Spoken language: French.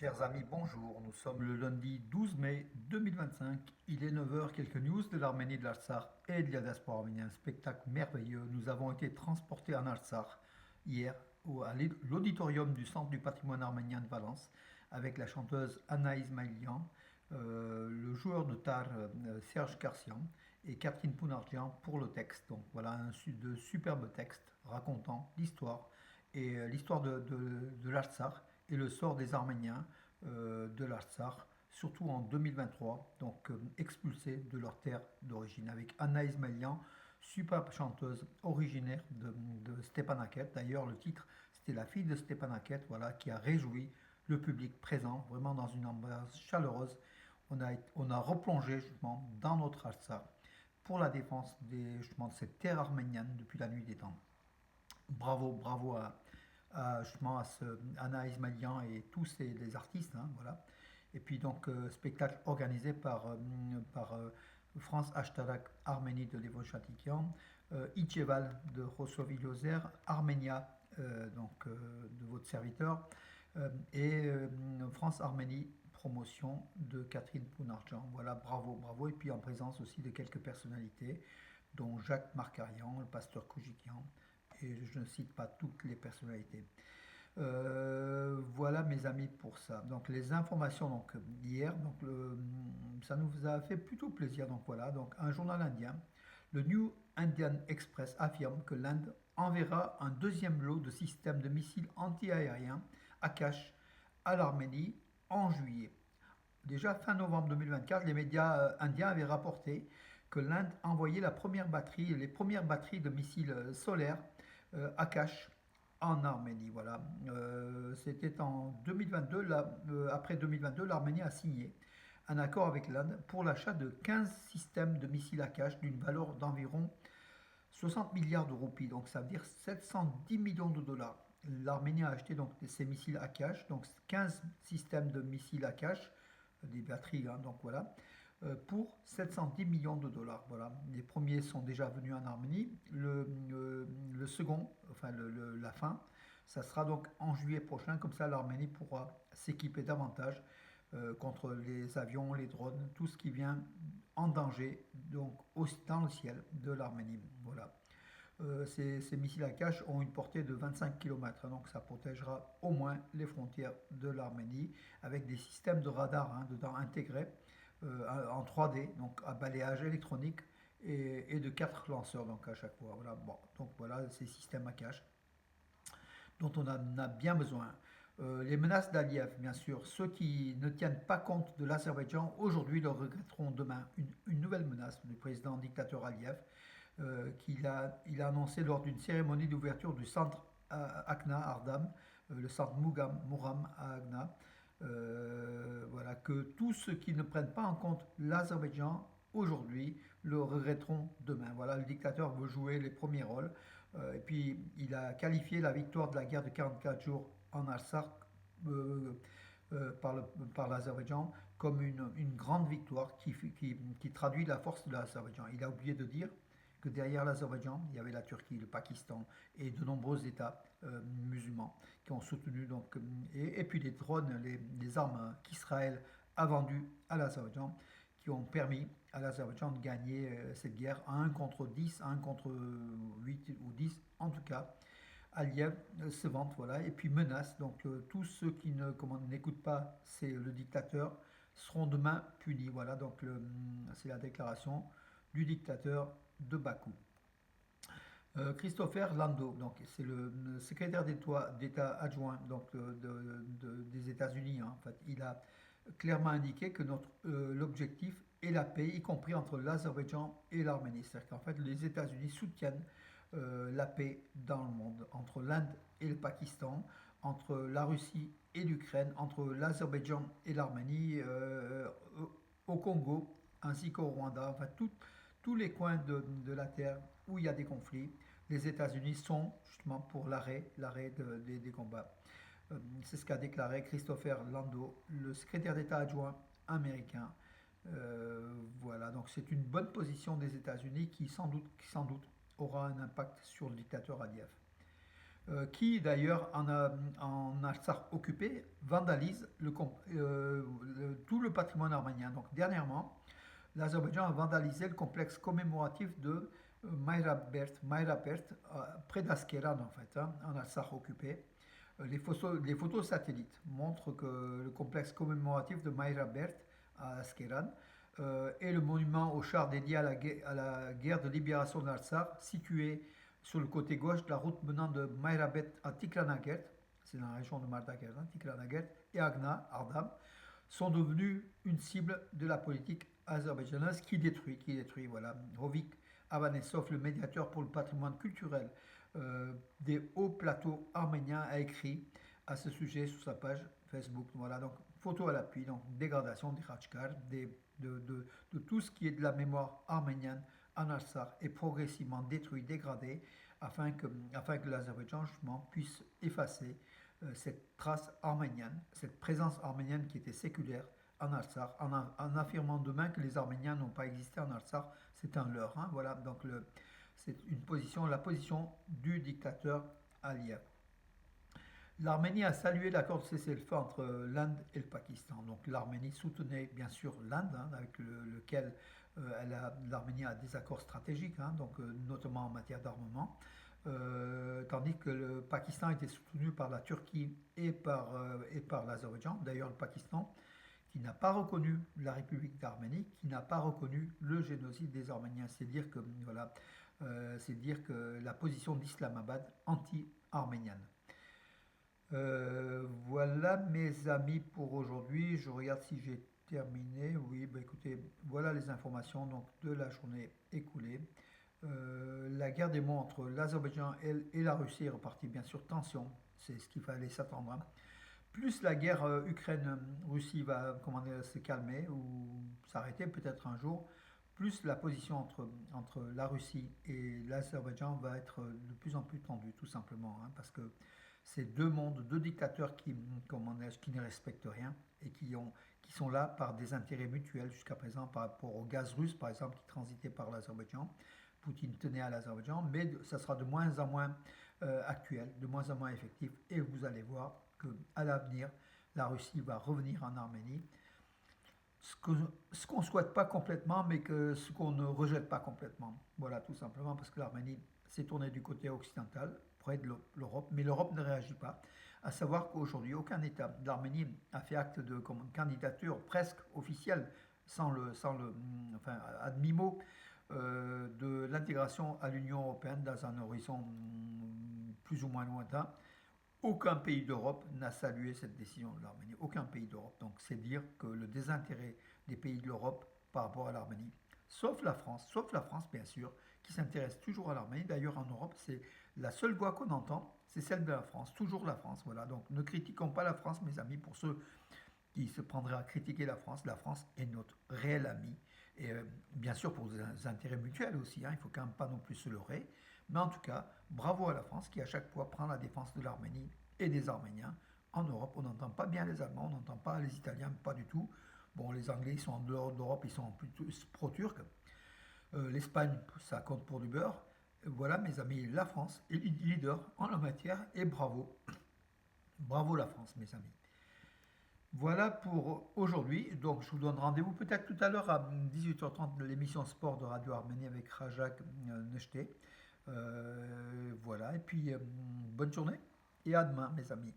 Chers amis, bonjour. Nous sommes le lundi 12 mai 2025. Il est 9 heures. Quelques news de l'Arménie, de l'Artsakh et de la diaspora arménienne. Un spectacle merveilleux. Nous avons été transportés en Artsakh hier à l'auditorium du Centre du patrimoine arménien de Valence avec la chanteuse Anna Ismailian, le joueur de tar Serge Karsian et Catherine Pounardjian pour le texte. Donc voilà de superbes textes racontant l'histoire et l'histoire de l'Artsakh et le sort des Arméniens de l'Artsakh, surtout en 2023, donc expulsés de leur terre d'origine, avec Anna Ismailian, superbe chanteuse originaire de Stepanakert. D'ailleurs, le titre, c'était La fille de Stepanakert, voilà, qui a réjoui le public présent, vraiment dans une ambiance chaleureuse. On a replongé justement dans notre Artsakh pour la défense justement, de cette terre arménienne depuis la nuit des temps. Bravo, bravo justement à Anna Ismailian et tous les artistes, hein, voilà. Et puis donc spectacle organisé par France Ashtarak Arménie de Levo Chatikian, Icheval de Rosovi Lozer, Arménia de votre serviteur, et France Arménie promotion de Catherine Pounardjian. Voilà, bravo, bravo. Et puis en présence aussi de quelques personnalités, dont Jacques Marcarian, le pasteur Koujikian, et je ne cite pas toutes les personnalités. Voilà mes amis pour ça. Donc les informations donc hier, ça nous a fait plutôt plaisir. Donc voilà, donc un journal indien, le New Indian Express affirme que l'Inde enverra un deuxième lot de systèmes de missiles anti-aériens Akash à l'Arménie en juillet. Déjà fin novembre 2024, les médias indiens avaient rapporté que l'Inde envoyait les premières batteries de missiles solaires Akash en Arménie. Voilà. C'était en 2022. Après 2022, l'Arménie a signé un accord avec l'Inde pour l'achat de 15 systèmes de missiles Akash d'une valeur d'environ 60 milliards de roupies. Donc ça veut dire 710 millions de dollars. L'Arménie a acheté donc ces missiles Akash, donc 15 systèmes de missiles Akash, des batteries, hein, donc voilà, pour 710 millions de dollars. Voilà. Les premiers sont déjà venus en Arménie. Le second, enfin la fin, ça sera donc en juillet prochain. Comme ça, l'Arménie pourra s'équiper davantage contre les avions, les drones, tout ce qui vient en danger, donc aussi dans le ciel de l'Arménie. Voilà. Ces missiles à cache ont une portée de 25 km, donc ça protégera au moins les frontières de l'Arménie avec des systèmes de radar, hein, dedans intégrés en 3D, donc à balayage électronique et de 4 lanceurs donc à chaque fois. Voilà, bon, donc voilà ces systèmes à cache dont on a bien besoin. Les menaces d'Aliyev, bien sûr, ceux qui ne tiennent pas compte de l'Azerbaïdjan aujourd'hui le regretteront demain. Une nouvelle menace du président dictateur Aliyev il a annoncé lors d'une cérémonie d'ouverture du centre Akna Ardam, le centre Mouram à Akna, voilà, que tous ceux qui ne prennent pas en compte l'Azerbaïdjan aujourd'hui le regretteront demain. Voilà, le dictateur veut jouer les premiers rôles. Et puis, il a qualifié la victoire de la guerre de 44 jours en Artsakh euh, par, par l'Azerbaïdjan comme une grande victoire qui traduit la force de l'Azerbaïdjan. Il a oublié de dire que derrière l'Azerbaïdjan, il y avait la Turquie, le Pakistan et de nombreux États musulmans qui ont soutenu et puis les drones, les armes qu'Israël a vendues à l'Azerbaïdjan qui ont permis à l'Azerbaïdjan de gagner cette guerre à 1 contre 10, à 1 contre 8 ou 10 en tout cas. Aliyev se vante, voilà, et puis menace. Donc tous ceux qui n'écoutent pas le dictateur seront demain punis. Voilà, donc c'est la déclaration du dictateur de Bakou. Christopher Lando, donc c'est le secrétaire d'État adjoint des États-Unis. Hein, en fait, il a clairement indiqué que l'objectif est la paix, y compris entre l'Azerbaïdjan et l'Arménie. C'est-à-dire qu'en fait, les États-Unis soutiennent la paix dans le monde, entre l'Inde et le Pakistan, entre la Russie et l'Ukraine, entre l'Azerbaïdjan et l'Arménie, au Congo, ainsi qu'au Rwanda, enfin tous les coins de la Terre où il y a des conflits. Les États-Unis sont justement pour l'arrêt des combats. C'est ce qu'a déclaré Christopher Lando, le secrétaire d'État adjoint américain. Voilà, donc c'est une bonne position des États-Unis qui sans doute aura un impact sur le dictateur Aliyev. qui d'ailleurs en Artsakh occupé vandalise tout le patrimoine arménien. Donc dernièrement, l'Azerbaïdjan a vandalisé le complexe commémoratif de Mayrapert, près d'Askeran en fait, hein, en Artsakh occupé. Les photos satellites montrent que le complexe commémoratif de Mayrapert à Askeran est le monument aux chars dédié à la guerre de libération de l'Artsakh, situé sur le côté gauche de la route menant de Mayrabet à Tikranagert, c'est dans la région de Mardakert, hein, Tikranagert, et Agna, Ardam, sont devenus une cible de la politique azerbaïdjanaise qui détruit, voilà. Hovik Avanesov, le médiateur pour le patrimoine culturel des hauts plateaux arméniens, a écrit à ce sujet sur sa page Facebook. Voilà, donc photo à l'appui, donc dégradation des Khachkar, de tout ce qui est de la mémoire arménienne en Artsakh est progressivement détruit, dégradé, afin que l'Azerbaïdjan justement puisse effacer cette trace arménienne, cette présence arménienne qui était séculaire en Artsakh, en affirmant demain que les Arméniens n'ont pas existé en Artsakh, c'est un leurre. Hein, voilà, donc c'est la position du dictateur Aliyev. L'Arménie a salué l'accord de cessez-le-feu entre l'Inde et le Pakistan. Donc l'Arménie soutenait bien sûr l'Inde, hein, avec lequel l'Arménie a des accords stratégiques, hein, donc, notamment en matière d'armement, tandis que le Pakistan était soutenu par la Turquie et par l'Azerbaïdjan. D'ailleurs, le Pakistan, qui n'a pas reconnu la République d'Arménie, qui n'a pas reconnu le génocide des Arméniens. C'est dire que, voilà, c'est dire que la position d'Islamabad anti-arménienne. Voilà mes amis pour aujourd'hui. Je regarde si j'ai terminé. Oui, bah écoutez, voilà les informations donc, de la journée écoulée. La guerre des mots entre l'Azerbaïdjan et la Russie est repartie, bien sûr, tension, c'est ce qu'il fallait s'attendre, hein. Plus la guerre Ukraine-Russie va se calmer ou s'arrêter peut-être un jour, plus la position entre la Russie et l'Azerbaïdjan va être de plus en plus tendue, tout simplement, hein, parce que c'est deux mondes, deux dictateurs qui ne respectent rien et qui sont là par des intérêts mutuels jusqu'à présent par rapport au gaz russe, par exemple, qui transitait par l'Azerbaïdjan. Poutine tenait à l'Azerbaïdjan, mais ça sera de moins en moins actuel, de moins en moins effectif, et vous allez voir qu'à l'avenir, la Russie va revenir en Arménie, ce qu'on ne souhaite pas complètement, mais ce qu'on ne rejette pas complètement. Voilà, tout simplement parce que l'Arménie s'est tournée du côté occidental, près de l'Europe, mais l'Europe ne réagit pas. À savoir qu'aujourd'hui, aucun État de l'Arménie a fait acte de candidature presque officielle, enfin, à demi-mot, de l'intégration à l'Union européenne dans un horizon plus ou moins lointain. Aucun pays d'Europe n'a salué cette décision de l'Arménie. Aucun pays d'Europe. Donc c'est dire que le désintérêt des pays de l'Europe par rapport à l'Arménie, sauf la France bien sûr, qui s'intéresse toujours à l'Arménie. D'ailleurs en Europe, c'est la seule voix qu'on entend, c'est celle de la France, toujours la France. Voilà. Donc ne critiquons pas la France, mes amis, pour ceux qui se prendraient à critiquer la France. La France est notre réel ami. Et bien sûr pour des intérêts mutuels aussi, hein, il ne faut quand même pas non plus se leurrer. Mais en tout cas, bravo à la France qui à chaque fois prend la défense de l'Arménie et des Arméniens. En Europe, on n'entend pas bien les Allemands, on n'entend pas les Italiens, pas du tout. Bon, les Anglais, ils sont en dehors d'Europe, ils sont plutôt pro-turcs. L'Espagne, ça compte pour du beurre. Voilà, mes amis, la France est leader en la matière et bravo. Bravo la France, mes amis. Voilà pour aujourd'hui. Donc, je vous donne rendez-vous peut-être tout à l'heure à 18h30 de l'émission Sport de Radio Arménie avec Rajak Nechté. Voilà, et puis bonne journée et à demain, mes amis.